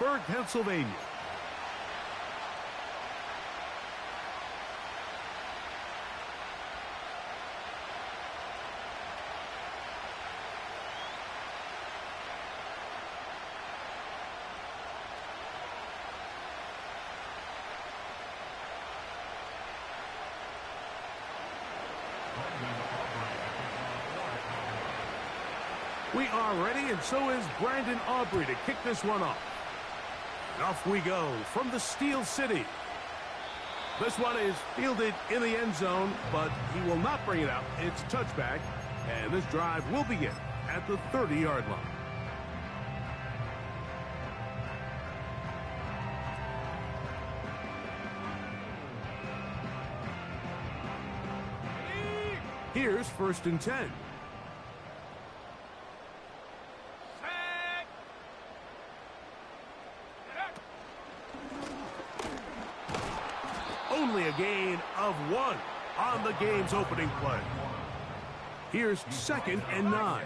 Pittsburgh, Pennsylvania. We are ready, and so is Brandon Aubrey to kick this one off. And off we go from the Steel City. This one is fielded in the end zone, but he will not bring it out. It's touchback, and this drive will begin at the 30-yard line. Here's 1st and 10. Only a gain of 1 on the game's opening play. Here's 2nd and 9.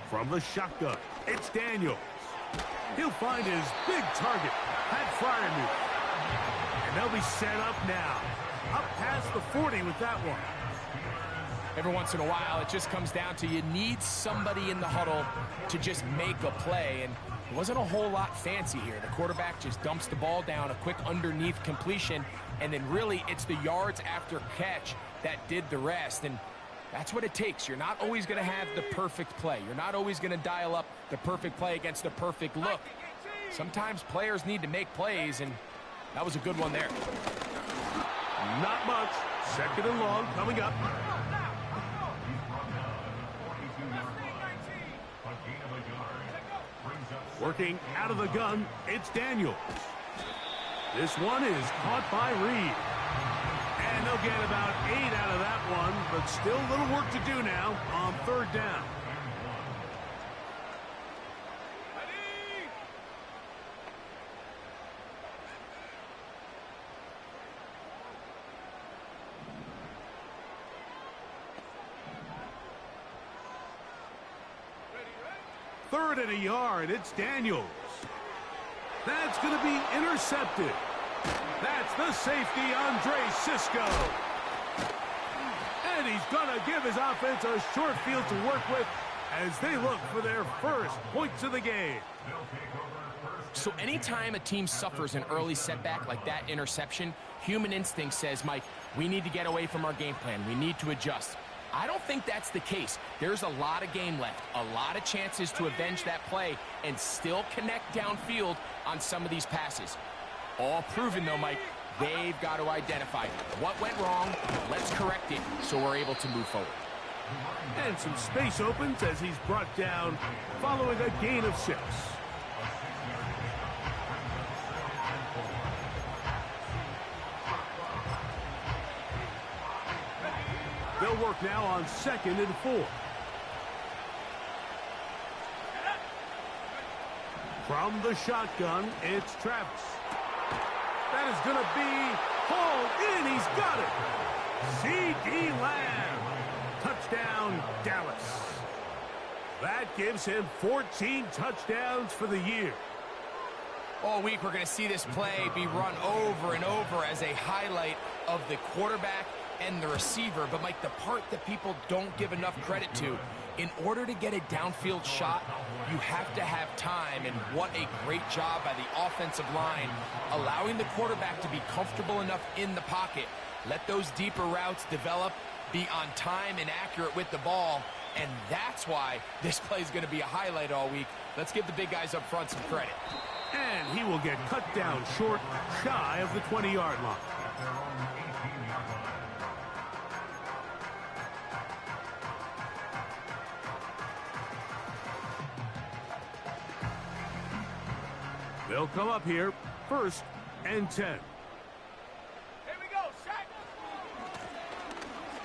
From the shotgun, it's Daniels. He'll find his big target, Pat Fryermuth. And they'll be set up now. Up past the 40 with that one. Every once in a while, it just comes down to you need somebody in the huddle to just make a play. And it wasn't a whole lot fancy here. The quarterback just dumps the ball down, a quick underneath completion, and then really it's the yards after catch that did the rest. And that's what it takes. You're not always going to have the perfect play. You're not always going to dial up the perfect play against the perfect look. Sometimes players need to make plays, and that was a good one there. Not much. 2nd and long coming up. Working out of the gun, it's Daniels. This one is caught by Reed. And they'll get about 8 out of that one, but still a little work to do now on 3rd down. Third and a yard, it's Daniels. That's going to be intercepted. That's the safety, Andre Cisco. And he's going to give his offense a short field to work with as they look for their first points of the game. So anytime a team suffers an early setback like that interception, human instinct says, Mike, we need to get away from our game plan. We need to adjust. I don't think that's the case. There's a lot of game left, a lot of chances to avenge that play and still connect downfield on some of these passes. All proven, though, Mike, they've got to identify what went wrong, let's correct it so we're able to move forward. And some space opens as he's brought down following a gain of 6. They'll work now on 2nd and 4. From the shotgun, it's Travis. That is going to be hauled in. He's got it. C.D. Lamb. Touchdown, Dallas. That gives him 14 touchdowns for the year. All week we're going to see this play be run over and over as a highlight of the quarterback and the receiver. But, Mike, the part that people don't give enough credit to, in order to get a downfield shot, you have to have time. And what a great job by the offensive line, allowing the quarterback to be comfortable enough in the pocket. Let those deeper routes develop, be on time and accurate with the ball. And that's why this play is going to be a highlight all week. Let's give the big guys up front some credit. And he will get cut down short, shy of the 20-yard line. They'll come up here, 1st and 10. Here we go, set.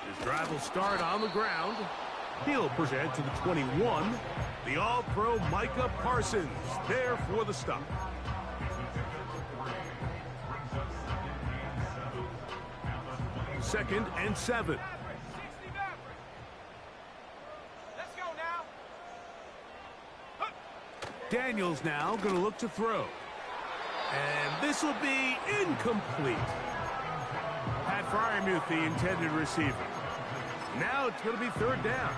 His drive will start on the ground. He'll present to the 21. The All-Pro Micah Parsons there for the stop. Second and 7. Let's go now. Daniels now going to look to throw. And this will be incomplete. Pat Fryermuth, the intended receiver. Now it's going to be third down.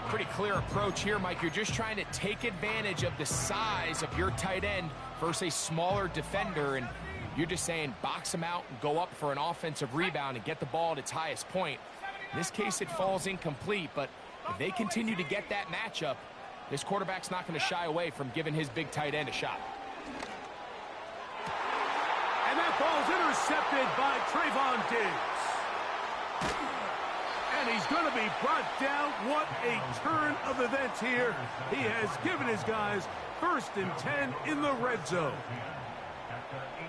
Pretty clear approach here, Mike. You're just trying to take advantage of the size of your tight end versus a smaller defender, and you're just saying box him out and go up for an offensive rebound and get the ball at its highest point. In this case, it falls incomplete, but if they continue to get that matchup, this quarterback's not going to shy away from giving his big tight end a shot. And that ball's intercepted by Trayvon Diggs. And he's going to be brought down. What a turn of events here. He has given his guys 1st and 10 in the red zone.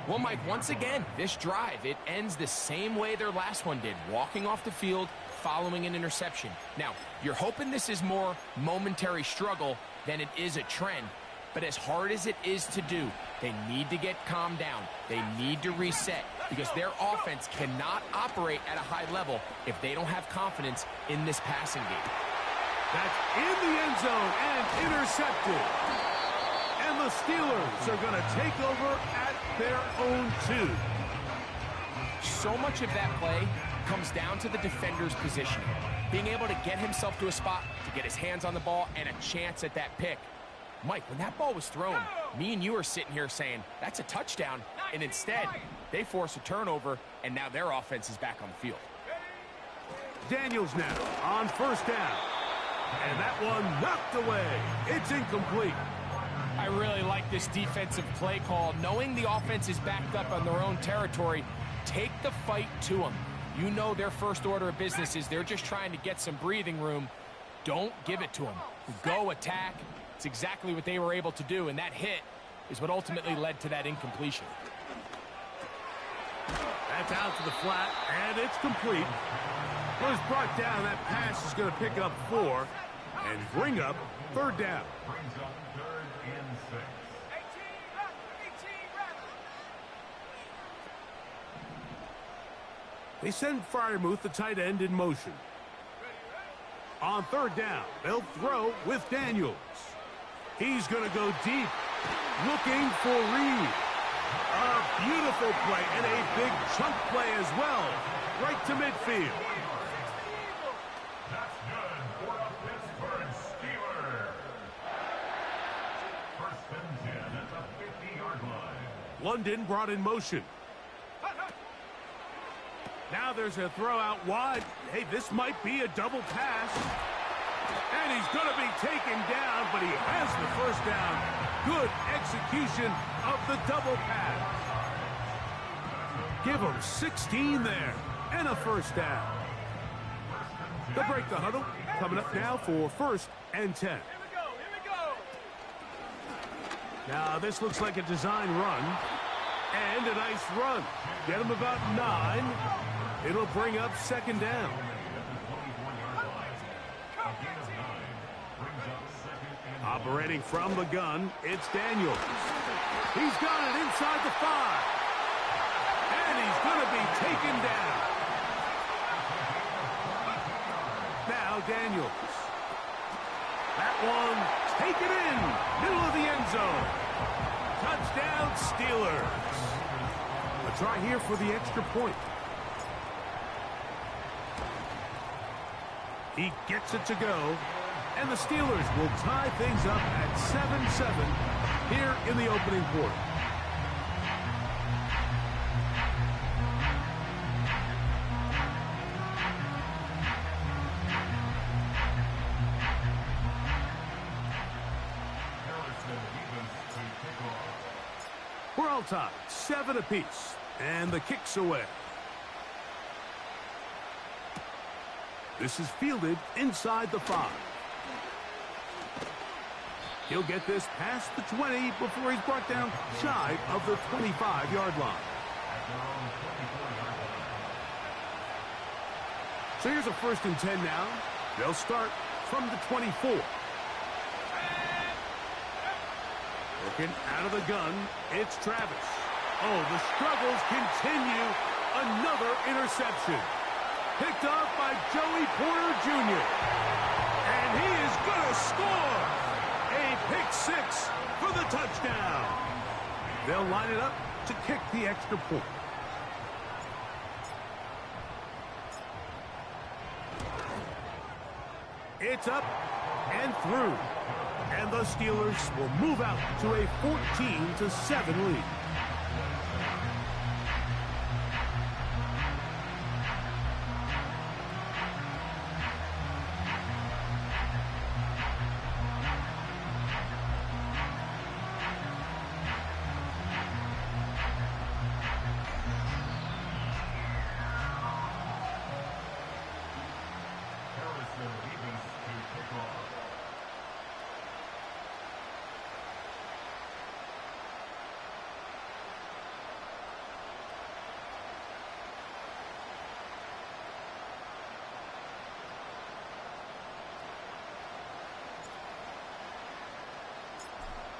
Well, Mike, once again, this drive, it ends the same way their last one did, walking off the field, following an interception. Now, you're hoping this is more momentary struggle than it is a trend, but as hard as it is to do, they need to get calmed down. They need to reset because their offense cannot operate at a high level if they don't have confidence in this passing game. That's in the end zone and intercepted. And the Steelers are going to take over at their own 2. So much of that play comes down to the defender's positioning, being able to get himself to a spot, to get his hands on the ball, and a chance at that pick. Mike, when that ball was thrown, me and you are sitting here saying, that's a touchdown, and instead, they force a turnover, and now their offense is back on the field. Daniels now on 1st down. And that one knocked away. It's incomplete. I really like this defensive play call. Knowing the offense is backed up on their own territory, take the fight to them. You know their first order of business is they're just trying to get some breathing room. Don't give it to them. Go attack. It's exactly what they were able to do, and that hit is what ultimately led to that incompletion. That's out to the flat, and it's complete. Was brought down. That pass is going to pick up 4 and bring up 3rd down. They send Fryermuth, the tight end, in motion. On 3rd down, they'll throw with Daniels. He's going to go deep, looking for Reed. A beautiful play and a big chunk play as well, right to midfield. That's good for a Pittsburgh Steelers. 1st and 10 at the 50-yard line. London brought in motion. Now there's a throw out wide. Hey, this might be a double pass. And he's going to be taken down, but he has the 1st down. Good execution of the double pass. Give him 16 there and a 1st down. They'll break the huddle. Coming up now for 1st and 10. Here we go. Now this looks like a design run. And a nice run. Get him about 9. It'll bring up 2nd down. Operating from the gun, it's Daniels. He's got it inside the 5. And he's going to be taken down. Now Daniels. That one taken in. Middle of the end zone. Touchdown Steelers. A try here for the extra point. He gets it to go. And the Steelers will tie things up at 7-7 here in the opening quarter. We're all tied, 7 apiece, and the kick's away. This is fielded inside the 5. He'll get this past the 20 before he's brought down shy of the 25-yard line. So here's a 1st and 10 now. They'll start from the 24. Looking out of the gun, it's Travis. Oh, the struggles continue. Another interception. Picked off by Joey Porter Jr. And he is going to score. A pick 6 Touchdown. They'll line it up to kick the extra point. It's up and through. And the Steelers will move out to a 14-7 lead.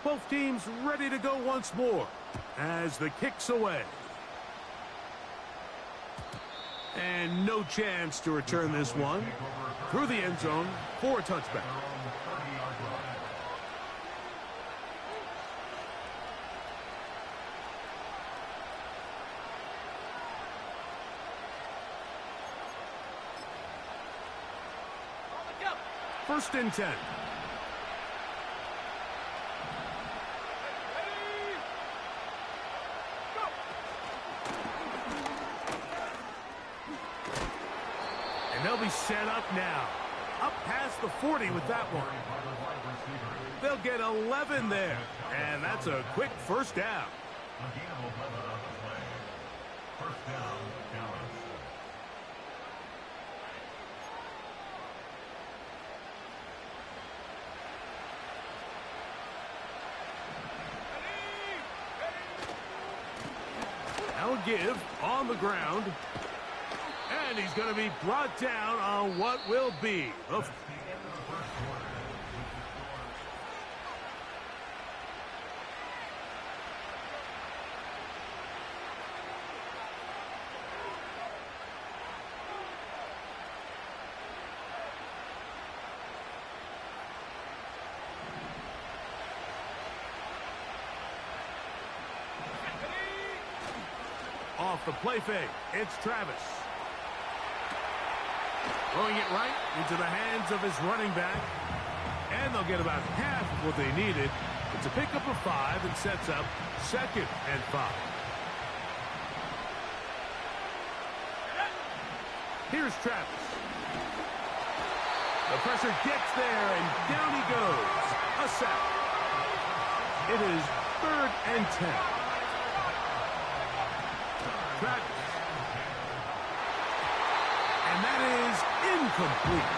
Both teams ready to go once more as the kick's away. And no chance to return this one through the end zone for a touchback. First and 10. And they'll be set up now. Up past the 40 with that one. They'll get 11 there. And that's a quick first down. First down, Dallas. Now a give on the ground. And he's going to be brought down on what will be the off the play fake. It's Travis. Throwing it right into the hands of his running back. And they'll get about half of what they needed. It's a pickup of 5 and sets up 2nd and 5. Here's Travis. The pressure gets there, and down he goes. A sack. It is 3rd and 10. Travis. And that is incomplete.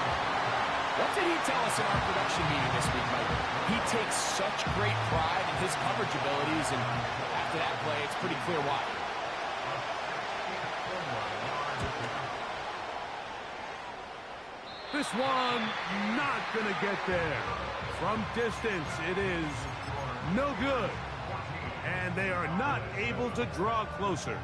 What did he tell us in our production meeting this week, Mike? He takes such great pride in his coverage abilities, and after that play, it's pretty clear why. This one not going to get there. From distance, it is no good. And they are not able to draw closer.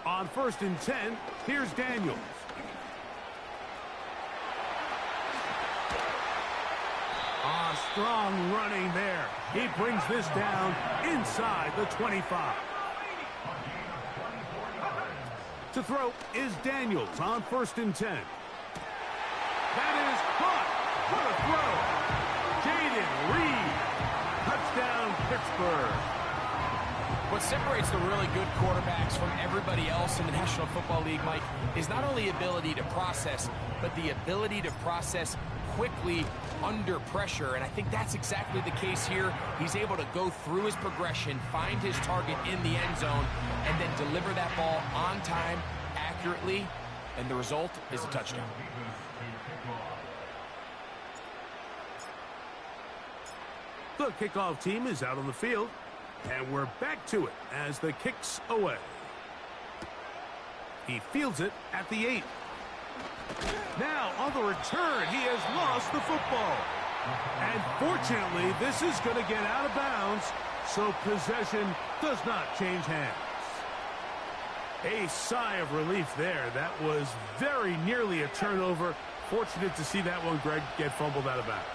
On 1st and 10, here's Daniels. Strong running there. He brings this down inside the 25. To throw is Daniels on 1st and 10. That is caught. What a throw. Jaden Reed. Touchdown, Pittsburgh. What separates the really good quarterbacks from everybody else in the National Football League, Mike, is not only ability to process, but the ability to process quickly under pressure. And I think that's exactly the case here. He's able to go through his progression, find his target in the end zone, and then deliver that ball on time, accurately, and the result is a touchdown. The kickoff team is out on the field. And we're back to it as the kick's away. He fields it at the 8. Now, on the return, he has lost the football. And fortunately, this is going to get out of bounds, so possession does not change hands. A sigh of relief there. That was very nearly a turnover. Fortunate to see that one, Greg, get fumbled out of bounds.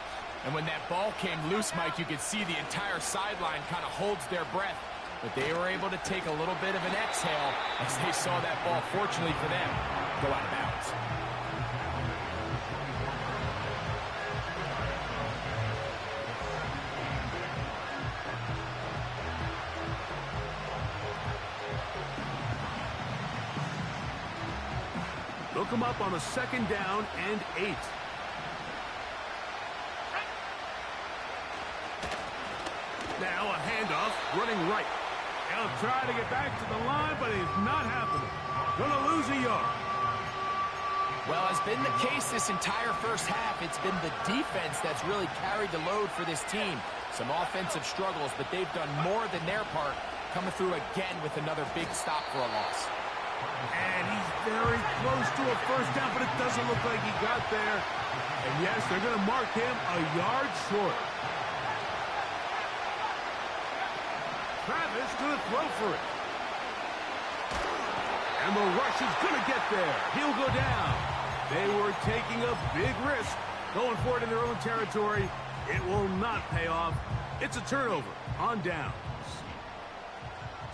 And when that ball came loose, Mike, you could see the entire sideline kind of holds their breath. But they were able to take a little bit of an exhale as they saw that ball, fortunately for them, go out of bounds. Look him up on a 2nd down and 8. Now a handoff, running right. He'll try to get back to the line, but it's not happening. Gonna lose a yard. Well, as been the case this entire first half, it's been the defense that's really carried the load for this team. Some offensive struggles, but they've done more than their part, coming through again with another big stop for a loss. And he's very close to a first down, but it doesn't look like he got there. And yes, they're going to mark him a yard short. Travis going to throw for it. And the rush is going to get there. He'll go down. They were taking a big risk going for it in their own territory. It will not pay off. It's a turnover on downs.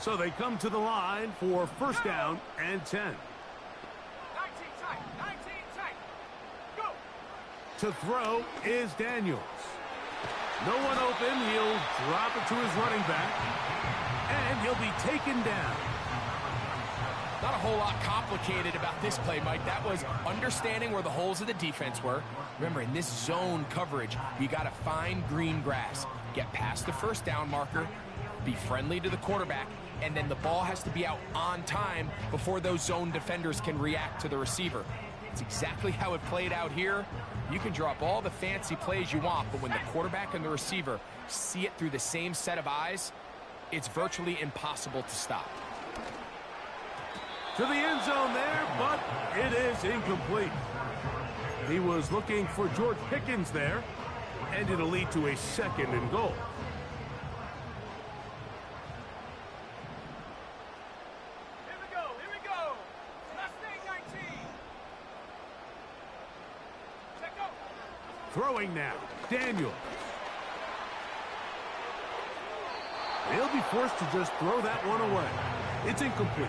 So they come to the line for 1st down and 10. 19 tight, 19 tight. Go. To throw is Daniels. No one open. He'll drop it to his running back. And he'll be taken down. Not a whole lot complicated about this play, Mike. That was understanding where the holes of the defense were. Remember, in this zone coverage, you got to find green grass. Get past the 1st down marker. Be friendly to the quarterback. And then the ball has to be out on time before those zone defenders can react to the receiver. It's exactly how it played out here. You can draw up all the fancy plays you want, but when the quarterback and the receiver see it through the same set of eyes, it's virtually impossible to stop. To the end zone there, but it is incomplete. He was looking for George Pickens there, and it'll lead to a 2nd and goal. Throwing now, Daniels. They'll be forced to just throw that one away. It's incomplete.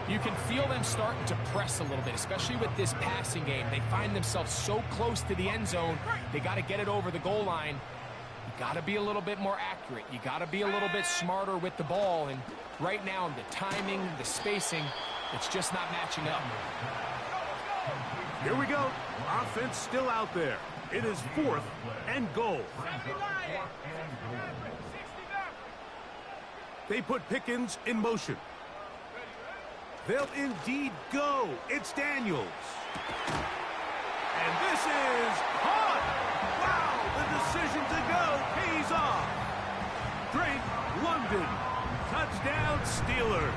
You can feel them starting to press a little bit, especially with this passing game. They find themselves so close to the end zone, they got to get it over the goal line. You got to be a little bit more accurate. You got to be a little bit smarter with the ball. And right now, the timing, the spacing, it's just not matching up. Here we go. Offense still out there. It is 4th and goal. They put Pickens in motion. They'll indeed go. It's Daniels. And this is hot. Wow, the decision to go pays off. Drake London. Touchdown Steelers.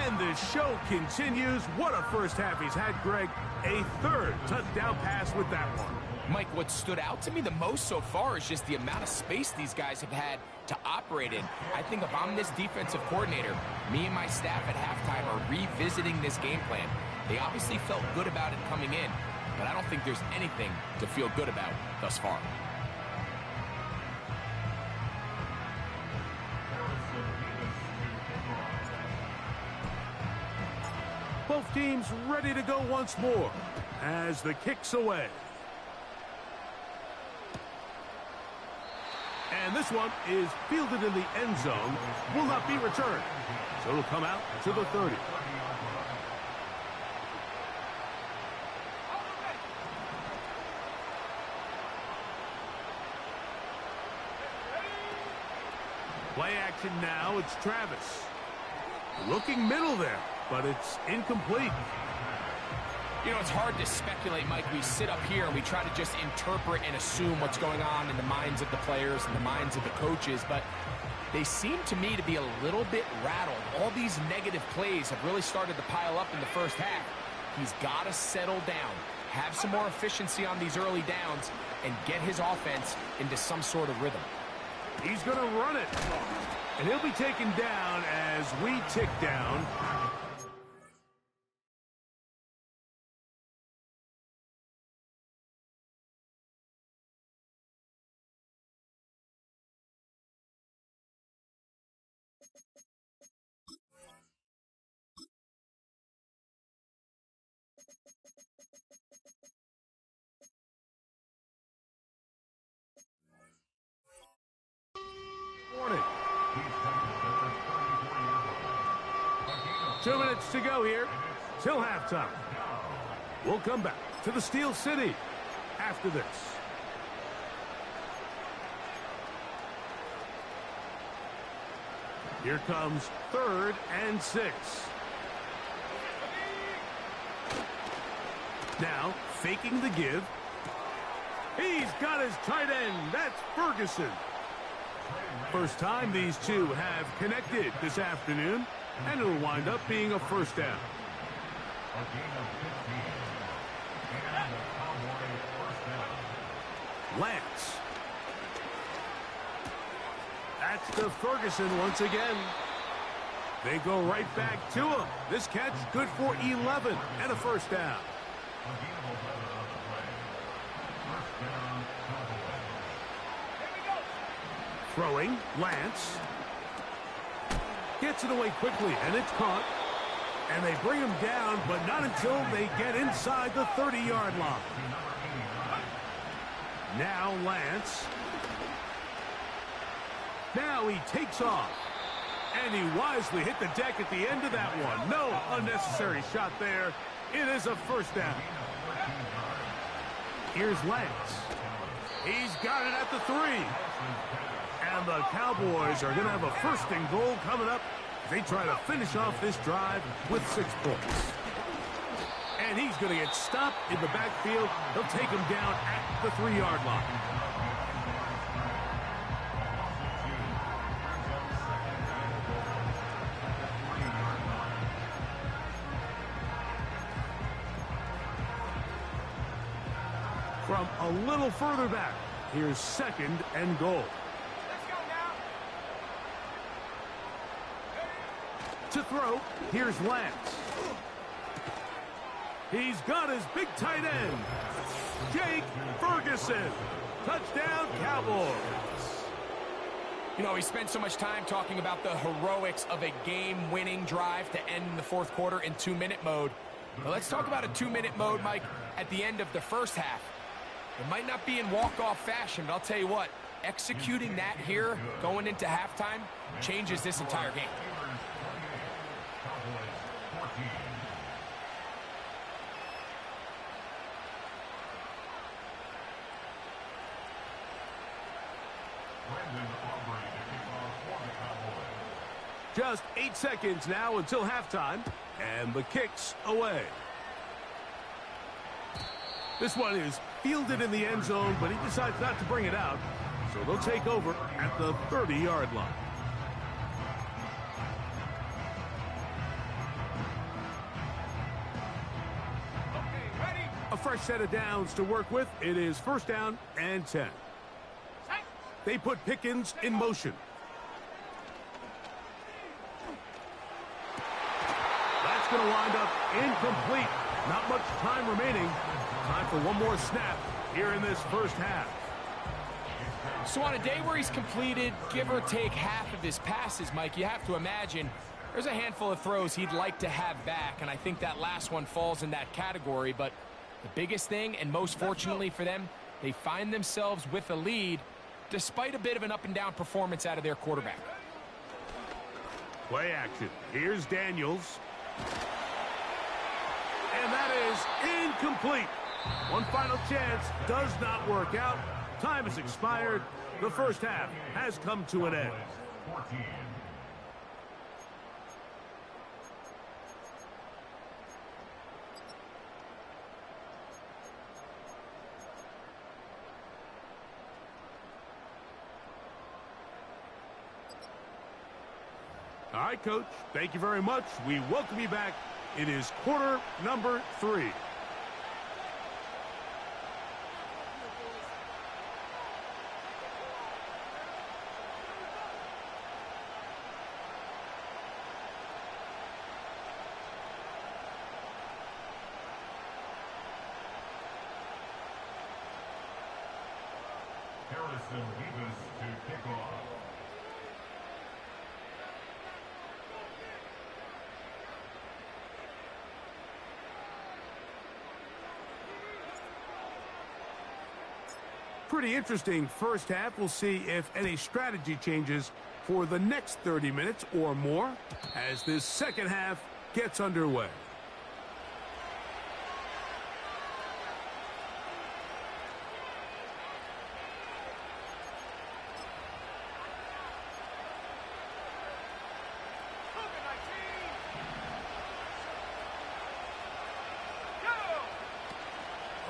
And the show continues. What a first half he's had, Greg. A 3rd touchdown pass with that one. Mike, what stood out to me the most so far is just the amount of space these guys have had to operate in. I think if I'm this defensive coordinator, me and my staff at halftime are revisiting this game plan. They obviously felt good about it coming in, but I don't think there's anything to feel good about thus far. Both teams ready to go once more as the kick's away. And this one is fielded in the end zone, will not be returned. So it'll come out to the 30. Play action now, it's Travis. Looking middle there, but it's incomplete. You know, it's hard to speculate, Mike. We sit up here and we try to just interpret and assume what's going on in the minds of the players and the minds of the coaches, but they seem to me to be a little bit rattled. All these negative plays have really started to pile up in the first half. He's got to settle down, have some more efficiency on these early downs, and get his offense into some sort of rhythm. He's going to run it. And he'll be taken down as we tick down. Warning. 2 minutes to go here till halftime. We'll come back to the Steel City after this. Here comes 3rd and 6. Now, faking the give. He's got his tight end. That's Ferguson. First time these two have connected this afternoon, and it'll wind up being a first down. Lance. That's to Ferguson once again. They go right back to him. This catch good for 11 and a first down. Throwing, Lance. Gets it away quickly, and it's caught. And they bring him down, but not until they get inside the 30-yard line. Now Lance. Now he takes off. And he wisely hit the deck at the end of that one. No unnecessary shot there. It is a first down. Here's Lance. He's got it at the 3. And the Cowboys are going to have a 1st and goal coming up. They try to finish off this drive with 6 points. And he's going to get stopped in the backfield. They'll take him down at the 3-yard line. From a little further back, here's 2nd and goal. To throw, here's Lance. He's got his big tight end, Jake Ferguson. Touchdown, Cowboys. You know, we spent so much time talking about the heroics of a game-winning drive to end the 4th quarter in 2-minute mode. But let's talk about a 2-minute mode, Mike, at the end of the first half. It might not be in walk-off fashion, but I'll tell you what, executing that here going into halftime changes this entire game. Just 8 seconds now until halftime, and the kick's away. This one is fielded in the end zone, but he decides not to bring it out, so they'll take over at the 30-yard line. Okay, ready? A fresh set of downs to work with. It is 1st down and 10. They put Pickens in motion. That's going to wind up incomplete. Not much time remaining. Time for one more snap here in this first half. So on a day where he's completed, give or take half of his passes, Mike, you have to imagine there's a handful of throws he'd like to have back, and I think that last one falls in that category. But the biggest thing, and most fortunately for them, they find themselves with a lead despite a bit of an up-and-down performance out of their quarterback. Play action. Here's Daniels. And that is incomplete. One final chance does not work out. Time has expired. The first half has come to an end. All right, Coach. Thank you very much. We welcome you back. It is quarter number 3. pretty interesting first half. We'll see if any strategy changes for the next 30 minutes or more as this second half gets underway.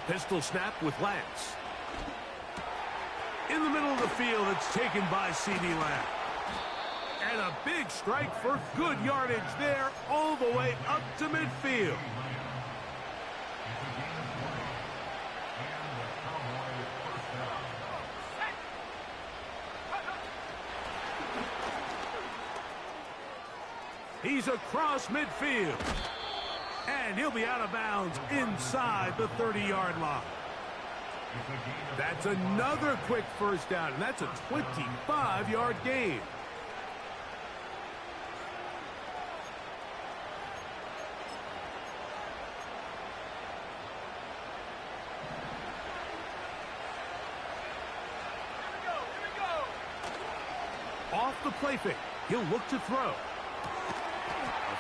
Pistol snap with Lance. In the middle of the field, it's taken by C.D. Lamb. And a big strike for good yardage there all the way up to midfield. He's across midfield. And he'll be out of bounds inside the 30-yard line. That's another quick first down, and that's a 25-yard gain. Off the play fake, he'll look to throw.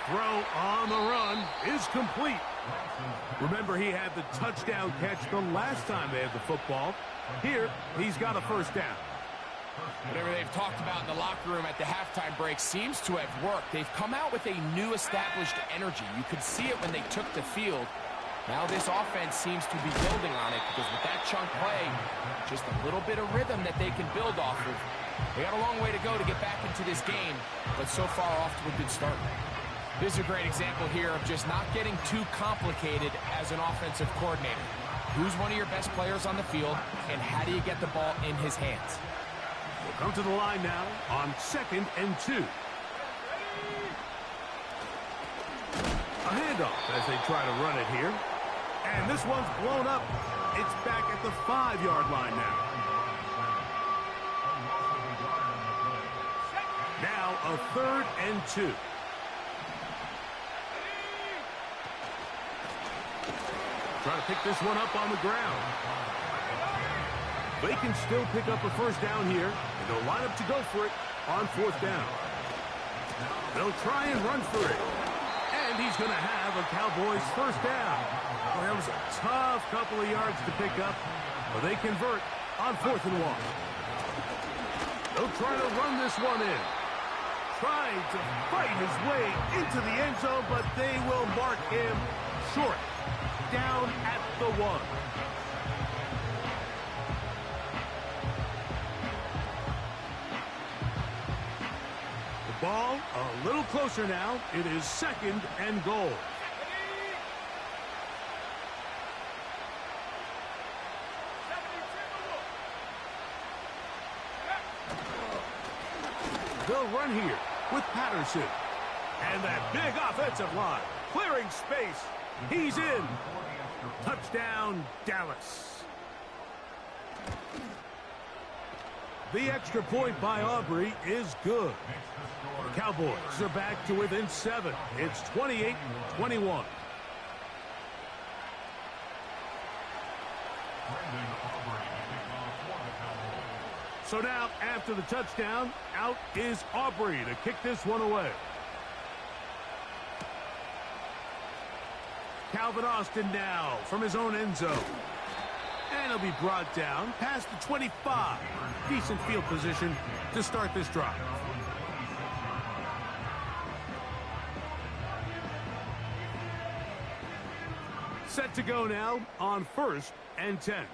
Throw on the run is complete. Remember, he had the touchdown catch the last time they had the football. Here, he's got a first down. Whatever they've talked about in the locker room at the halftime break seems to have worked. They've come out with a new established energy. You could see it when they took the field. Now this offense seems to be building on it because with that chunk play, just a little bit of rhythm that they can build off of. They got a long way to go to get back into this game, but so far off to a good start. This is a great example here of just not getting too complicated as an offensive coordinator. Who's one of your best players on the field, and how do you get the ball in his hands? We'll come to the line now on 2nd and 2. A handoff as they try to run it here. And this one's blown up. It's back at the 5-yard line now. Now a 3rd and 2. Trying to pick this one up on the ground. They can still pick up a first down here, and they'll line up to go for it on 4th down. They'll try and run for it. And he's going to have a Cowboys first down. Well, that was a tough couple of yards to pick up, but they convert on 4th and 1. They'll try to run this one in. Trying to fight his way into the end zone, but they will mark him short. Down at the 1. The ball a little closer now. It is 2nd and goal. They'll run here with Patterson. And that big offensive line clearing space. He's in. Touchdown, Dallas. The extra point by Aubrey is good. The Cowboys are back to within 7. It's 28-21. So now, after the touchdown, out is Aubrey to kick this one away. Calvin Austin now from his own end zone. And he'll be brought down past the 25. Decent field position to start this drive. Set to go now on 1st and 10.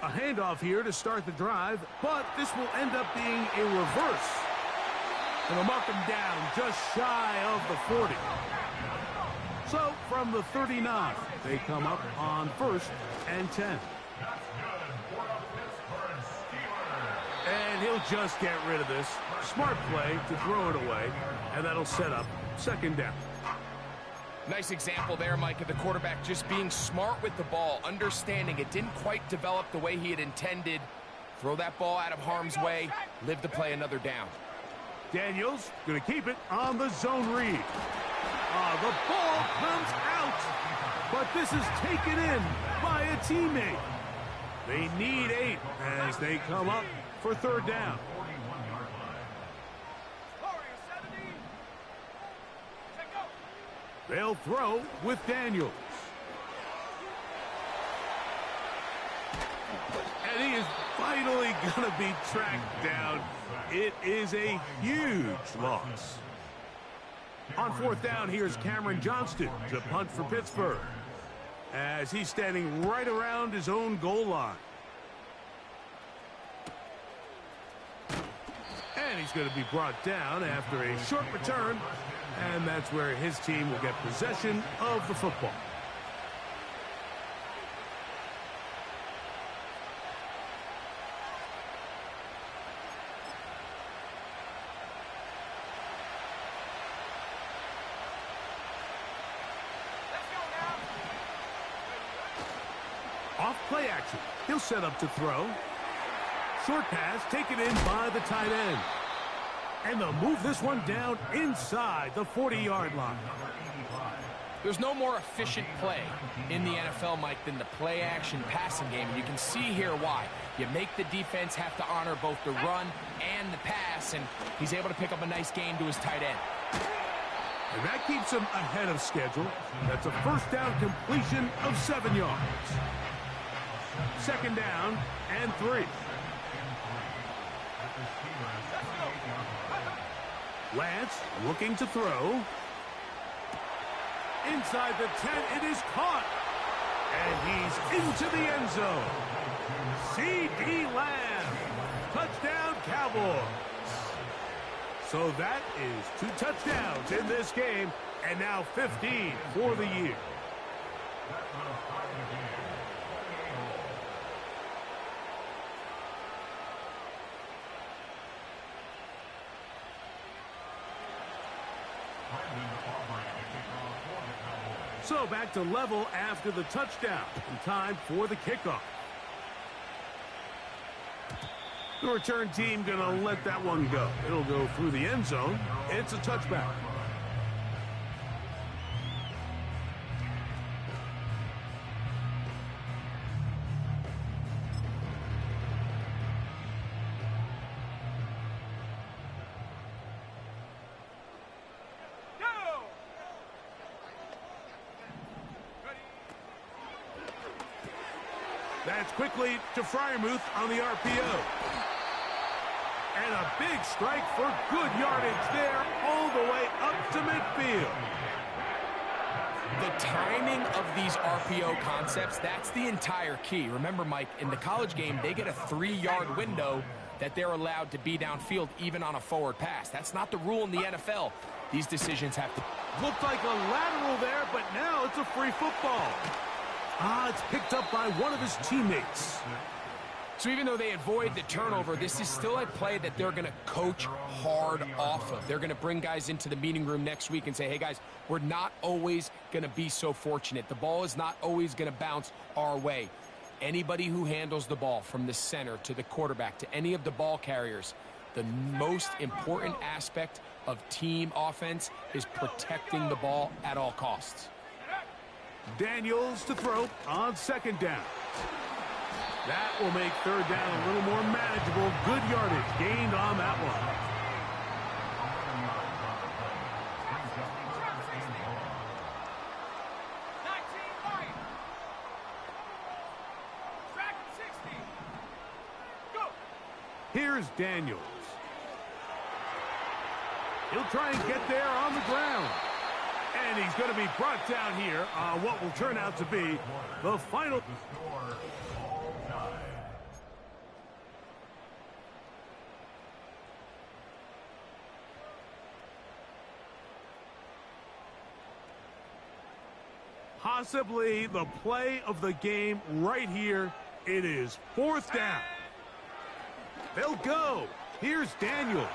A handoff here to start the drive, but this will end up being a reverse. And they'll mark him down just shy of the 40. So from the 39, they come up on 1st and 10. And he'll just get rid of this. Smart play to throw it away, and that'll set up 2nd down. Nice example there, Mike, of the quarterback just being smart with the ball, understanding it didn't quite develop the way he had intended. Throw that ball out of harm's way, live to play another down. Daniels going to keep it on the zone read. The ball comes out. But this is taken in by a teammate. They need 8 as they come up for third down. They'll throw with Daniels. And he is finally going to be tracked down. It is a huge loss. On fourth down, here's Cameron Johnston to punt for Pittsburgh, as he's standing right around his own goal line. And he's going to be brought down after a short return, and that's where his team will get possession of the football. Off play action. He'll set up to throw. Short pass taken in by the tight end. And they'll move this one down inside the 40-yard line. There's no more efficient play in the NFL, Mike, than the play-action passing game. And you can see here why. You make the defense have to honor both the run and the pass, and he's able to pick up a nice gain to his tight end. And that keeps him ahead of schedule. That's a first down completion of 7 yards. Second down and 3. Lance looking to throw. Inside the 10, it is caught. And he's into the end zone. C.D. Lamb. Touchdown, Cowboys. So that is 2 touchdowns in this game, and now 15 for the year. So back to level after the touchdown, and time for the kickoff. The return team going to let that one go. It'll go through the end zone. It's a touchback. That's quickly to Freiermuth on the RPO. And a big strike for good yardage there all the way up to midfield. The timing of these RPO concepts, that's the entire key. Remember, Mike, in the college game, they get a 3-yard window that they're allowed to be downfield even on a forward pass. That's not the rule in the NFL. These decisions have to... Looked like a lateral there, but now it's a free football. It's picked up by one of his teammates. So even though they avoid the turnover, this is still a play that they're going to coach hard off of. They're going to bring guys into the meeting room next week and say, hey, guys, we're not always going to be so fortunate. The ball is not always going to bounce our way. Anybody who handles the ball from the center to the quarterback to any of the ball carriers, the most important aspect of team offense is protecting the ball at all costs. Daniels to throw on second down. That will make third down a little more manageable. Good yardage gained on that one. Here's Daniels. He'll try and get there on the ground. And he's going to be brought down here on what will turn out to be the final. Possibly the play of the game right here. It is fourth down. They'll go. Here's Daniels.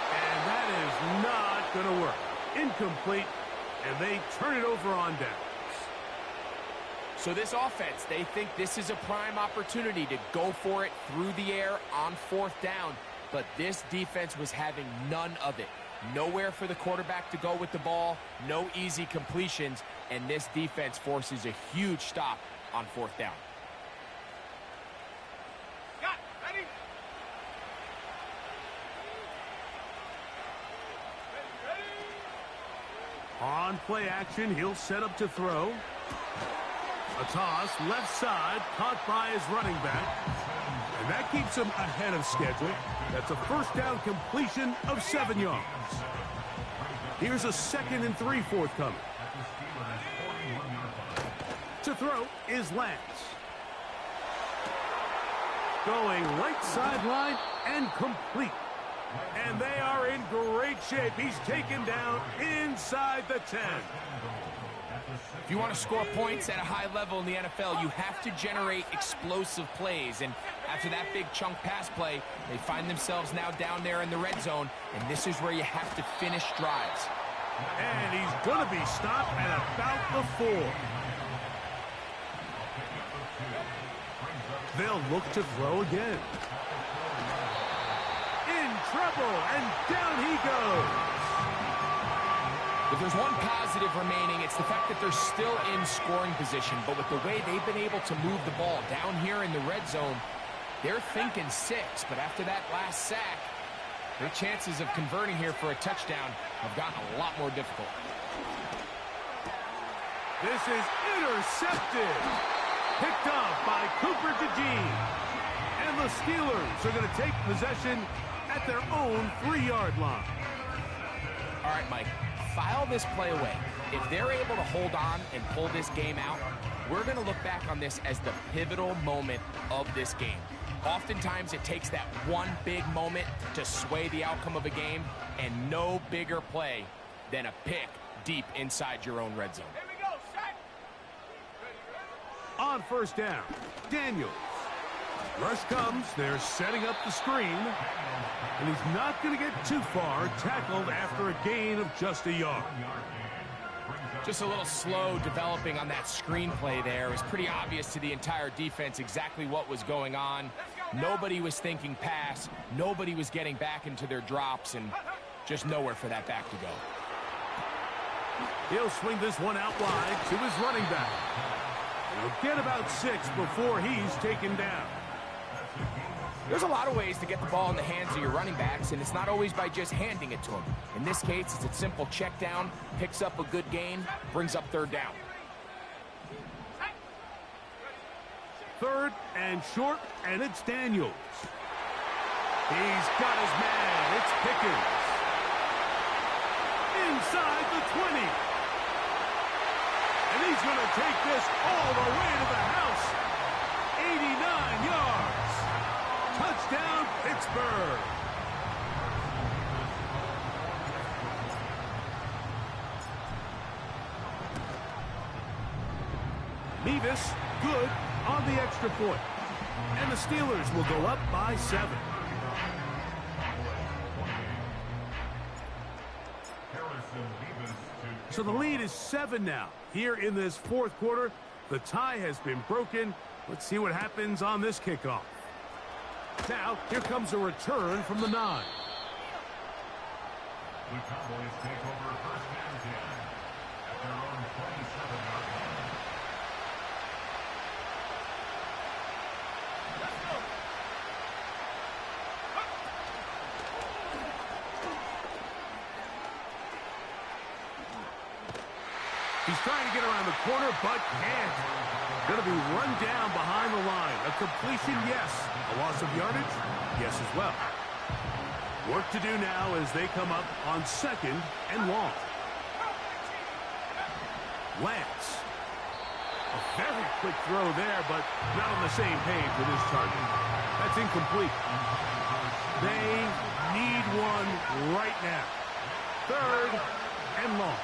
And that is not going to work. Incomplete, and they turn it over on downs. So this offense, they think this is a prime opportunity to go for it through the air on fourth down, but this defense was having none of it. Nowhere for the quarterback to go with the ball, no easy completions, and this defense forces a huge stop on 4th down. Got ready. On play action, he'll set up to throw. A toss, left side, caught by his running back. And that keeps him ahead of schedule. That's a 1st down completion of 7 yards. Here's a 2nd and 3 forthcoming. To throw is Lance. Going right sideline and complete. And they are in great shape. He's taken down inside the 10. If you want to score points at a high level in the NFL, you have to generate explosive plays. And after that big chunk pass play, they find themselves now down there in the red zone. And this is where you have to finish drives. And he's going to be stopped at about the 4. They'll look to throw again. In trouble, and down he goes. If there's one positive remaining, it's the fact that they're still in scoring position. But with the way they've been able to move the ball down here in the red zone, they're thinking 6. But after that last sack, their chances of converting here for a touchdown have gotten a lot more difficult. This is intercepted. Picked off by Cooper DeJean. And the Steelers are going to take possession at their own 3-yard line. All right, Mike, file this play away. If they're able to hold on and pull this game out, we're going to look back on this as the pivotal moment of this game. Oftentimes, it takes that one big moment to sway the outcome of a game, and no bigger play than a pick deep inside your own red zone. Here we go, set. On 1st down, Daniels. Rush comes, they're setting up the screen, and he's not going to get too far, tackled after a gain of just a yard. Just a little slow developing on that screen play there. It was pretty obvious to the entire defense exactly what was going on. Nobody was thinking pass. Nobody was getting back into their drops, and just nowhere for that back to go. He'll swing this one out wide to his running back. He'll get about 6 before he's taken down. There's a lot of ways to get the ball in the hands of your running backs, and it's not always by just handing it to them. In this case, it's a simple check down, picks up a good gain, brings up 3rd down. 3rd and short, and it's Daniels. He's got his man. It's Pickens. Inside the 20. And he's going to take this all the way to the house. 89 yards. Touchdown, Pittsburgh. Mevis, good on the extra point. And the Steelers will go up by 7. So the lead is 7 now. Here in this 4th quarter, the tie has been broken. Let's see what happens on this kickoff. Now, here comes a return from the 9. The Cowboys take over 1st and 10 at their own 27-yard line. He's trying to get around the corner, but can't. Going to be run down behind the line. A completion, yes. A loss of yardage, yes as well. Work to do now as they come up on 2nd and long. Lance. A very quick throw there, but not on the same page with his target. That's incomplete. They need one right now. 3rd and long.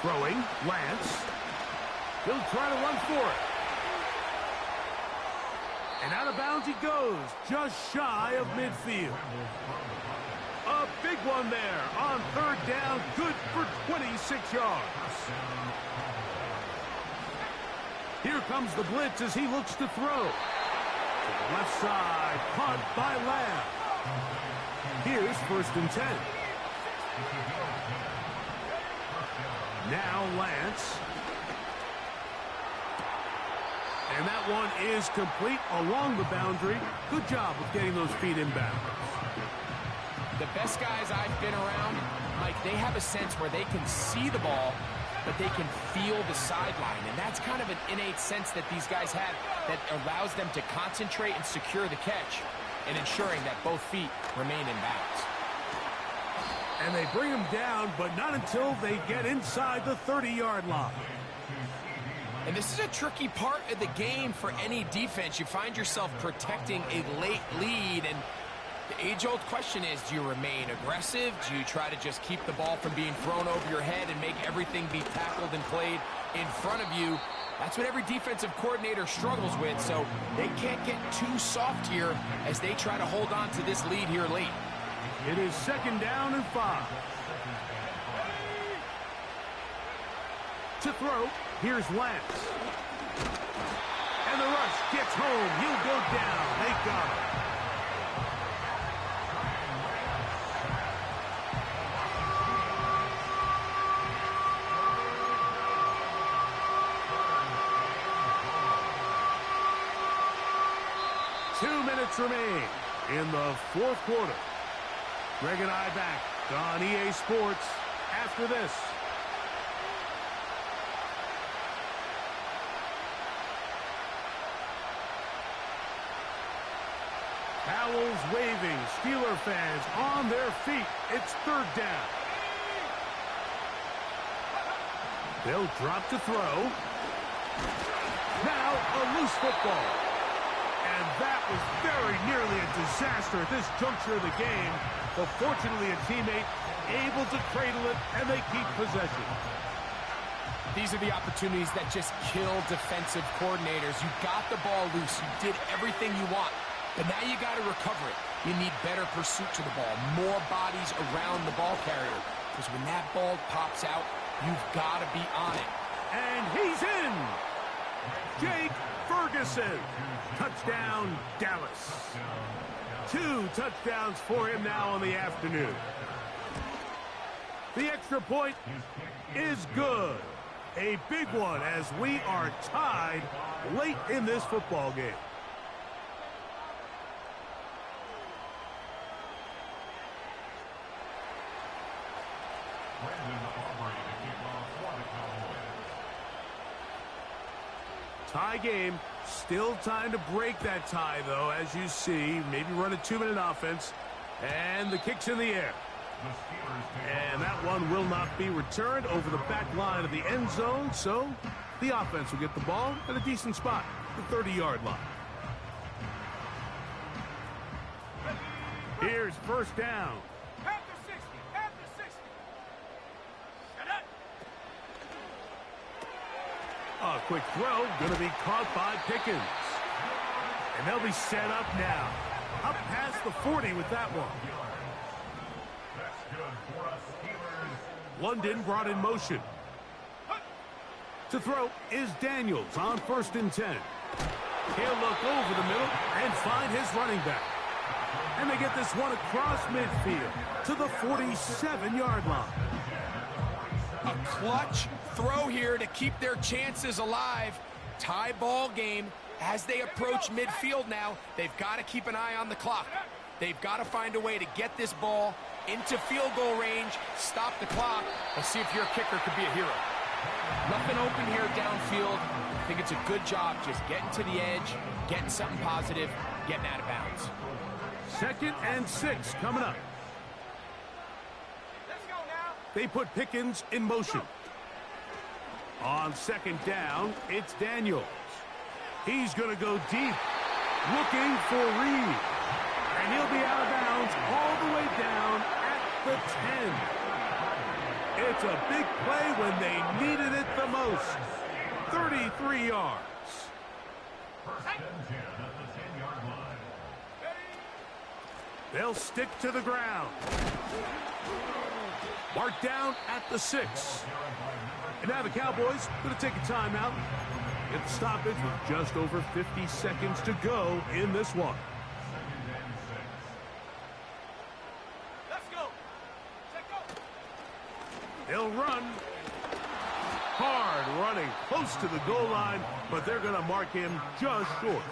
Throwing, Lance. He'll try to run for it. And out of bounds he goes, just shy of midfield. A big one there on 3rd down, good for 26 yards. Here comes the blitz as he looks to throw. the left side, punt by Lamb. Here's 1st and 10. Now Lance. And that one is complete along the boundary. Good job of getting those feet inbound. The best guys I've been around, Mike, they have a sense where they can see the ball, but they can feel the sideline. And that's kind of an innate sense that these guys have that allows them to concentrate and secure the catch and ensuring that both feet remain in bounds. And they bring him down, but not until they get inside the 30-yard line. And this is a tricky part of the game for any defense. You find yourself protecting a late lead, and the age-old question is, do you remain aggressive? Do you try to just keep the ball from being thrown over your head and make everything be tackled and played in front of you? That's what every defensive coordinator struggles with, so they can't get too soft here as they try to hold on to this lead here late. It is 2nd down and 5. To throw, here's Lance. And the rush gets home. He'll go down. They got him. Remain in the 4th quarter. Greg and I back on EA Sports after this. Towels waving, Steeler fans on their feet. It's 3rd down. They'll drop to throw. Now a loose football. And that was very nearly a disaster at this juncture of the game. But fortunately, a teammate able to cradle it, and they keep possession. These are the opportunities that just kill defensive coordinators. You got the ball loose. You did everything you want. But now you got to recover it. You need better pursuit to the ball, more bodies around the ball carrier. Because when that ball pops out, you've got to be on it. And he's in! Jake Ferguson. Touchdown, Dallas. 2 touchdowns for him now on the afternoon. The extra point is good. A big one as we are tied late in this football game. Tie game. Still time to break that tie, though, as you see. Maybe run a 2-minute offense. And the kick's in the air. And that one will not be returned over the back line of the end zone. So the offense will get the ball at a decent spot, the 30-yard line. Here's 1st down. At the 60. At the 60. Shut up. A quick throw, going to be caught by Pickens. And they'll be set up now. Up past the 40 with that one. London brought in motion. To throw is Daniels on 1st and 10. He'll look over the middle and find his running back. And they get this one across midfield to the 47-yard line. A clutch throw here to keep their chances alive. Tie ball game as they approach midfield now. They've got to keep an eye on the clock. They've got to find a way to get this ball into field goal range, stop the clock, and see if your kicker could be a hero. Nothing open here downfield. I think it's a good job just getting to the edge, getting something positive, getting out of bounds. 2nd and 6 coming up. Let's go now. They put Pickens in motion. On 2nd down, it's Daniels. He's going to go deep, looking for Reed. And he'll be out of bounds all the way down at the 10. It's a big play when they needed it the most. 33 yards. They'll stick to the ground. Marked down at the 6. And now the Cowboys going to take a timeout. get the stoppage with just over 50 seconds to go in this one. Let's go. Check go. He'll run. Hard running close to the goal line, but they're going to mark him just short.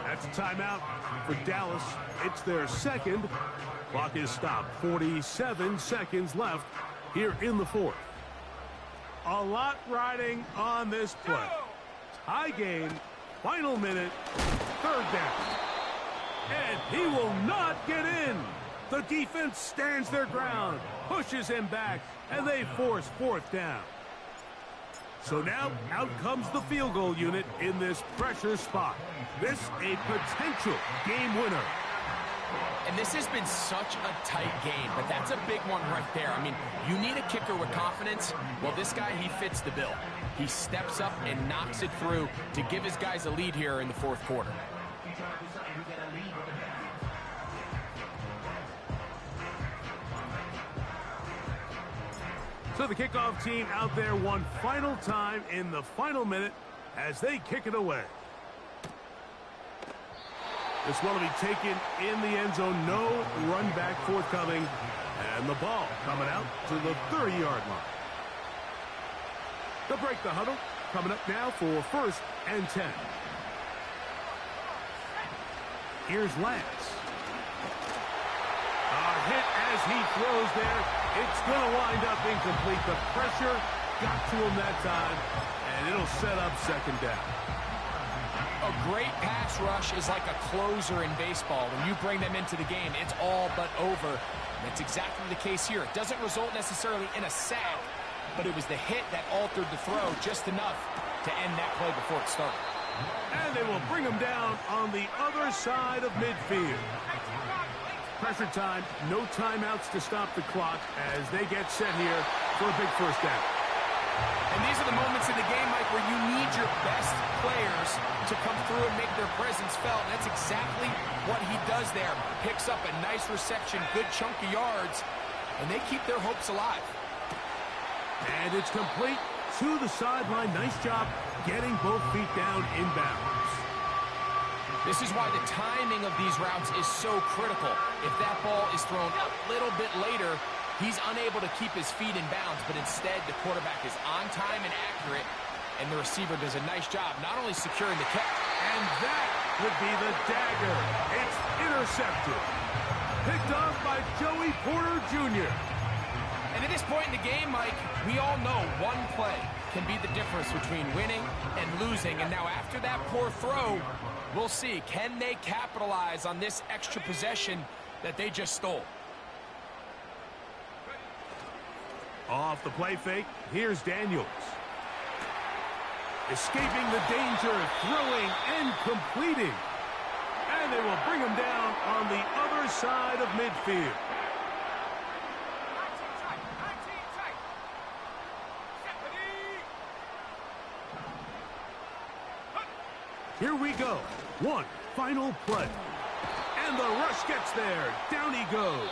That's a timeout for Dallas. It's their second. Clock is stopped. 47 seconds left here in the fourth. A lot riding on this play. Tie game, final minute, third down. And he will not get in. The defense stands their ground, pushes him back, and they force fourth down. So now, out comes the field goal unit in this pressure spot. This a potential game winner. And this has been such a tight game, but that's a big one right there. I mean, you need a kicker with confidence. Well, this guy, he fits the bill. He steps up and knocks it through to give his guys a lead here in the fourth quarter. So the kickoff team out there one final time in the final minute as they kick it away. This one will be taken in the end zone. No run back forthcoming. And the ball coming out to the 30-yard line. They'll break the huddle. Coming up now for first and 10. Here's Lance. Hit as he throws there. It's going to wind up incomplete. The pressure got to him that time, and it'll set up second down. A great pass rush is like a closer in baseball. When you bring them into the game, it's all but over. And that's exactly the case here. It doesn't result necessarily in a sack, but it was the hit that altered the throw just enough to end that play before it started. And they will bring him down on the other side of midfield. Pressure time, no timeouts to stop the clock as they get set here for a big first down. And these are the moments in the game, Mike, where you need your best players to come through and make their presence felt. And that's exactly what he does there. Picks up a nice reception, good chunk of yards, and they keep their hopes alive. And it's complete to the sideline. Nice job getting both feet down inbounds. This is why the timing of these routes is so critical. If that ball is thrown a little bit later, he's unable to keep his feet in bounds, but instead the quarterback is on time and accurate, and the receiver does a nice job not only securing the catch. And that would be the dagger. It's intercepted. Picked off by Joey Porter Jr. And at this point in the game, Mike, we all know one play can be the difference between winning and losing. And now after that poor throw, we'll see, can they capitalize on this extra possession that they just stole? Off the play fake, here's Daniels. Escaping the danger, throwing and completing. And they will bring him down on the other side of midfield. Here we go. One final play. And the rush gets there. Down he goes.